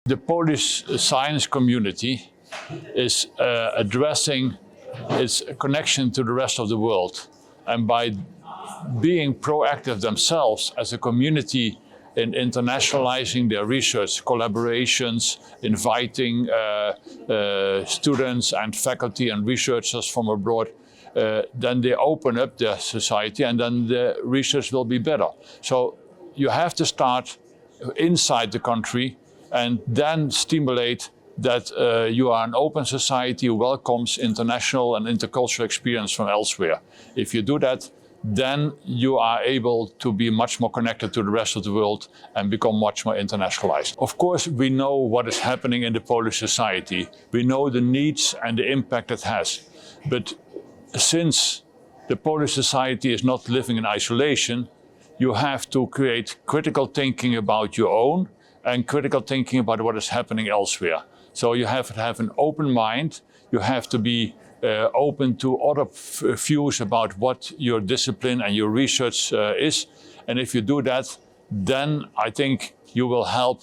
The Polish science community is addressing its connection to the rest of the world, and by being proactive themselves as a community in internationalizing their research collaborations, inviting students and faculty and researchers from abroad, then they open up their society and then the research will be better. So you have to start inside the country and then stimulate that you are an open society who welcomes international and intercultural experience from elsewhere. If you do that, then you are able to be much more connected to the rest of the world and become much more internationalized. Of course, we know what is happening in the Polish society. We know the needs and the impact it has. But since the Polish society is not living in isolation, you have to create critical thinking about your own and critical thinking about what is happening elsewhere. So you have to have an open mind. You have to be open to other views about what your discipline and your research is. And if you do that, then I think you will help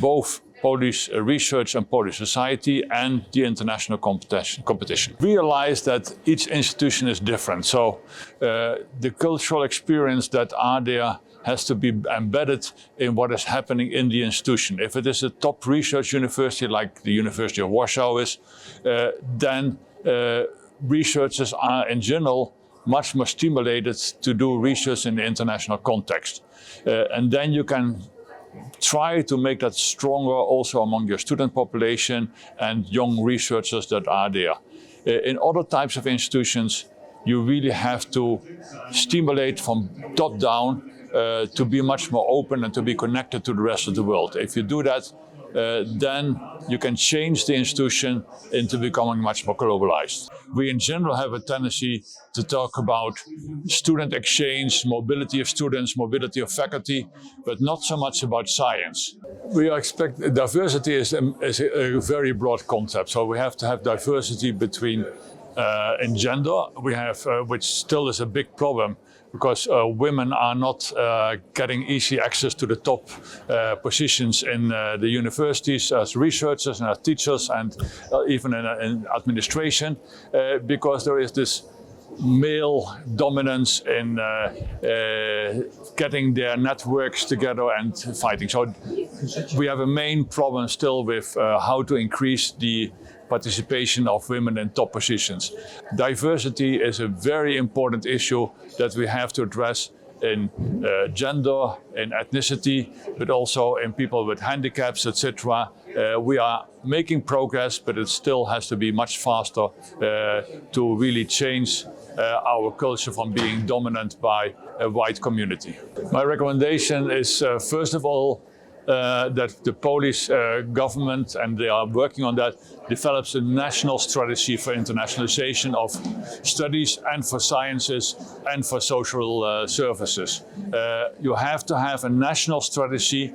both Polish research and Polish society and the international competition. Realize that each institution is different. So the cultural experience that are there has to be embedded in what is happening in the institution. If it is a top research university like the University of Warsaw is, then researchers are in general much more stimulated to do research in the international context. And then you can try to make that stronger also among your student population and young researchers that are there. In other types of institutions, you really have to stimulate from top down to be much more open and to be connected to the rest of the world. If you do that, then you can change the institution into becoming much more globalized. We in general have a tendency to talk about student exchange, mobility of students, mobility of faculty, but not so much about science. We expect diversity is a very broad concept, so we have to have diversity between in gender. We have, which still is a big problem, because women are not getting easy access to the top positions in the universities as researchers and as teachers and even in administration, because there is this male dominance in getting their networks together and fighting. So we have a main problem still with how to increase the participation of women in top positions. Diversity is a very important issue that we have to address in gender, in ethnicity, but also in people with handicaps, etc. We are making progress, but it still has to be much faster to really change our culture from being dominant by a white community. My recommendation is, first of all, that the Polish government, and they are working on that, develops a national strategy for internationalization of studies and for sciences and for social services. You have to have a national strategy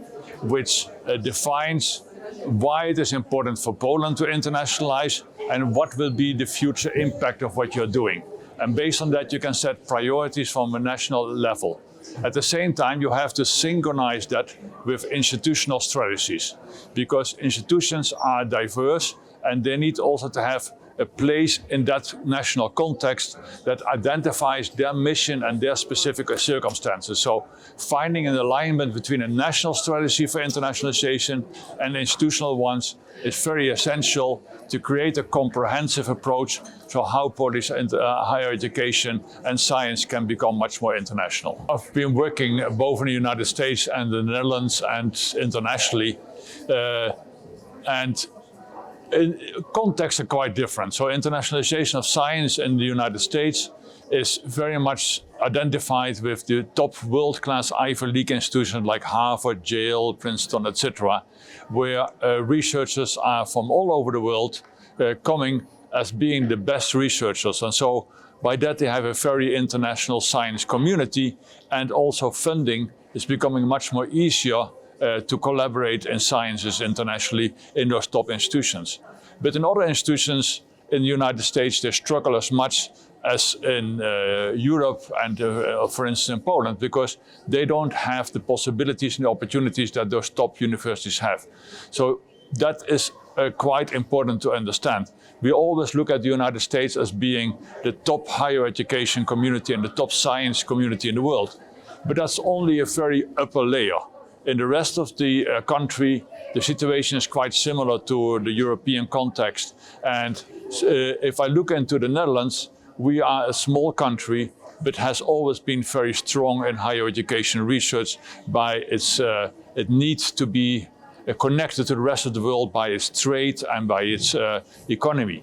which defines why it is important for Poland to internationalize and what will be the future impact of what you're doing. And based on that, you can set priorities from a national level. At the same time, you have to synchronize that with institutional strategies, because institutions are diverse and they need also to have a place in that national context that identifies their mission and their specific circumstances. So finding an alignment between a national strategy for internationalization and institutional ones is very essential to create a comprehensive approach to how Polish higher education and science can become much more international. I've been working both in the United States and the Netherlands and internationally, and contexts are quite different. So internationalization of science in the United States is very much identified with the top world-class Ivy League institutions like Harvard, Yale, Princeton, etc., where researchers are from all over the world coming as being the best researchers. And so by that they have a very international science community, and also funding is becoming much more easier to collaborate in sciences internationally in those top institutions. But in other institutions in the United States, they struggle as much as in Europe and, for instance, in Poland, because they don't have the possibilities and the opportunities that those top universities have. So that is quite important to understand. We always look at the United States as being the top higher education community and the top science community in the world. But that's only a very upper layer. In the rest of the country, the situation is quite similar to the European context. And if I look into the Netherlands, we are a small country, but has always been very strong in higher education research by its, it needs to be connected to the rest of the world by its trade and by its economy.